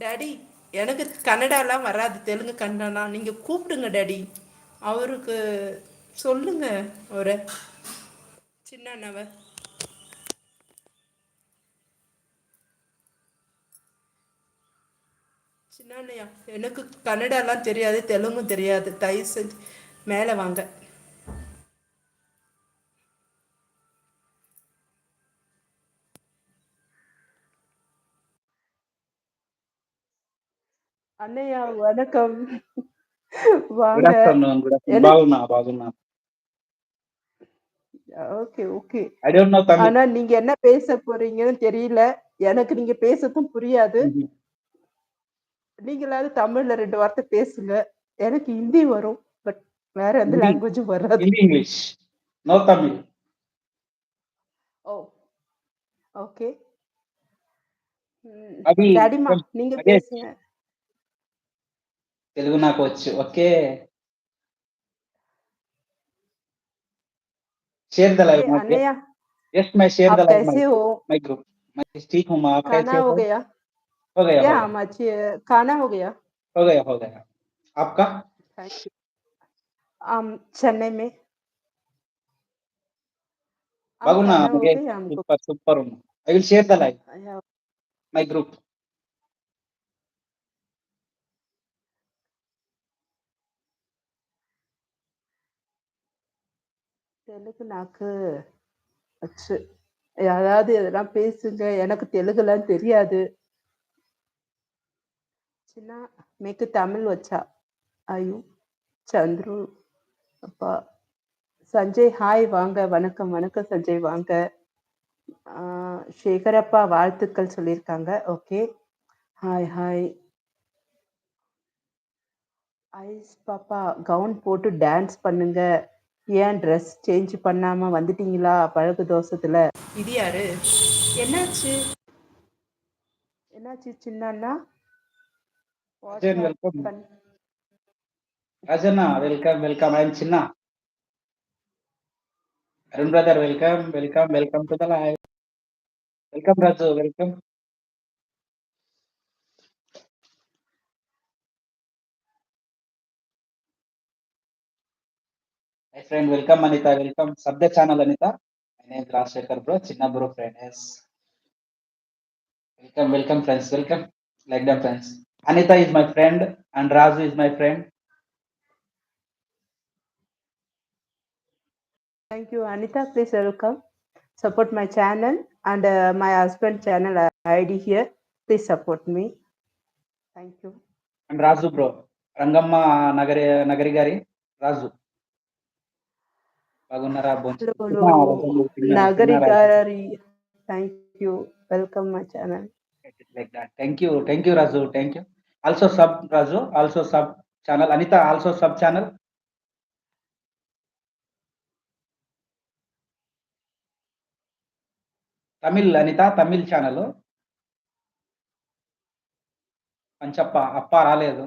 Daddy, எனக்கு கன்னடாலாம் வராது, தெலுங்கு கன்னடாலாம். நீங்க கூப்பிடுங்க டாடி. அவருக்கு சொல்லுங்க, ஒரு சின்ன அண்ணாவை. சின்ன அண்ணையா, எனக்கு கன்னடாலாம் தெரியாது, தெலுங்கும் தெரியாது. தயவு செஞ்சு மேலே வாங்க. அண்ணையா வணக்கம். Good வாங்க. afternoon. Good afternoon. எனக்கு Baguna, Baguna. Okay okay. I don't know Tamil. ஆனா நீங்க என்ன பேச போறீங்கன்னு தெரியல. எனக்கு நீங்க பேசத்தும் புரியாது. Mhm. நீங்களாவது தமிழ்ல 2 வார்த்தை பேசுங்க. எனக்கு ஹிந்தி வரும். பட் வேற எந்த Hindi, லாங்குவேஜும் வராது. Hindi, English. No Tamil. ஓ! ஓகே. ம். Abhi, டாடிம்மா, நீங்க Nagesh, பேசுங்க. Telugu నాకు వచ్చు. Okay. Share the okay, live, okay? अनया, Yes, मैं share the आप live कैसे हो? my group. मैं ठीक हूँ, आप खाना कैसे हो हो? गया? हो गया, या हो गया, हम अच्छे खाना हो गया? हो गया, हो गया. आपका? Thank you. चेन्नई में। Baguna, खाना हो Nagesh, गया हमको। super, super. I will share the live या my group. தெலுங்கு நாக்கு அச்சு. யாராவது எதனா பேசுங்க. எனக்கு தெலுங்குலாம் தெரியாது. చిన్న మీకు తమిళ్ వచ్చా? అయ్యో! சந்துரு அப்பா. சஞ்சய் ஹாய் வாங்க. வணக்கம், வணக்கம் சஞ்சய் வாங்க. ஆ சேகரப்பா வாழ்த்துக்கள் சொல்லியிருக்காங்க. ஓகே. Hi, hi. ஐஸ் பாப்பா கவுன் போட்டு டான்ஸ் பண்ணுங்க. ஏன் ட்ரெஸ் சேஞ்ச் பண்ணாம வந்துட்டீங்களா? பழகு தோஷத்துல. இது யாரு? என்னாச்சு? என்னாச்சு சின்ன அண்ணா? What Rajan, welcome. Happen? Rajana, welcome, welcome. I am Chinna. Arun brother, welcome, welcome, welcome to the live. Welcome, Raju, welcome. Hi friend, welcome Anita, welcome. Sub the channel Anita. My name is Rajshekhar bro, Chinna bro friend. Yes. Welcome, welcome friends, welcome. Like them friends. Anita is my friend and Raju is my friend. Thank you, Anita. Please welcome. Support my channel and my husband channel ID here. Please support me. Thank you. And Raju bro. Rangamma Nagari Gari, Raju. Bagunnara Bonchi. Hello, hello. Chinna Nagari Raju. Gari. Thank you. Welcome my channel. Like that. Thank you Raju, thank you. Also sub Raju, also sub channel. Anita also sub channel. Tamil Anita, Tamil channel. Panchappa, Appa రాలేదు.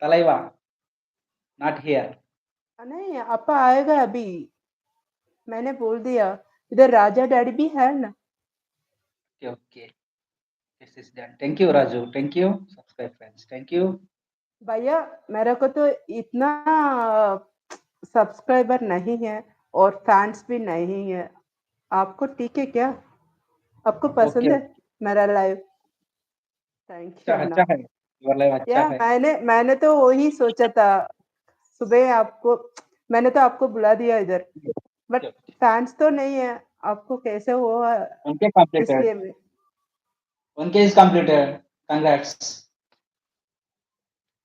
Talaiva, not here. नहीं अपा आएगा अभी. मैंने बोल दिया. इधर राजा daddy भी है ना. Okay, okay. This is done. Thank you Raju, thank you. Subscribe friends, thank you. भैया मेरे को तो इतना सब्सक्राइबर नहीं है और फैंस भी नहीं है. आपको ठीक है क्या? आपको पसंद Okay, है मेरा लाइव? थैंक यू अच्छा अन्ना. है. Your live अच्छा या है. मैंने तो वही सोचा था. सुबह आपको मैंने तो आपको बुला दिया इधर. But Okay. फैंस तो नहीं है. आपको कैसे हुआ? 1K completed. इसलिए मैं 1K is completed. Congrats.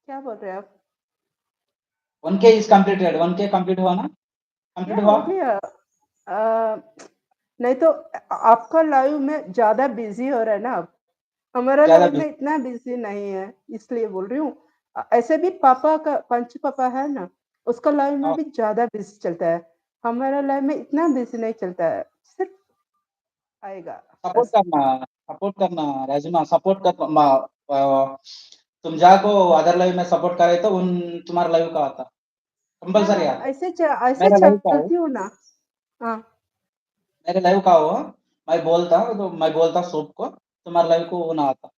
क्या बोल रहे हैं आप? 1K is completed. 1K complete हुआ ना? या Complete हो हुआ? गया. नहीं तो आपका लाइव में ज्यादा बिजी हो रहा है ना आप. हमारा ज़्यादा लाइव में इतना बिजी नहीं है, इसलिए बोल रही हूँ. ऐसे भी पापा का पंच पापा है ना, उसका लाइव में भी ज्यादा बिजी चलता है. हमारा लाइव में इतना बिजी नहीं चलता है. सिर्फ आएगा बस. सपोर्ट करना राजमा सपोर्ट कर तुम जाको अदर लाइव में सपोर्ट करे तो उन तुम्हारा लाइव का आता कंपलसरी आता ऐसे मेरा लाइव का हो चलती हूँ ना. हाँ. मेरे लाइव का हो मैं बोलता सबको तुम्हारा लाइव को ना आता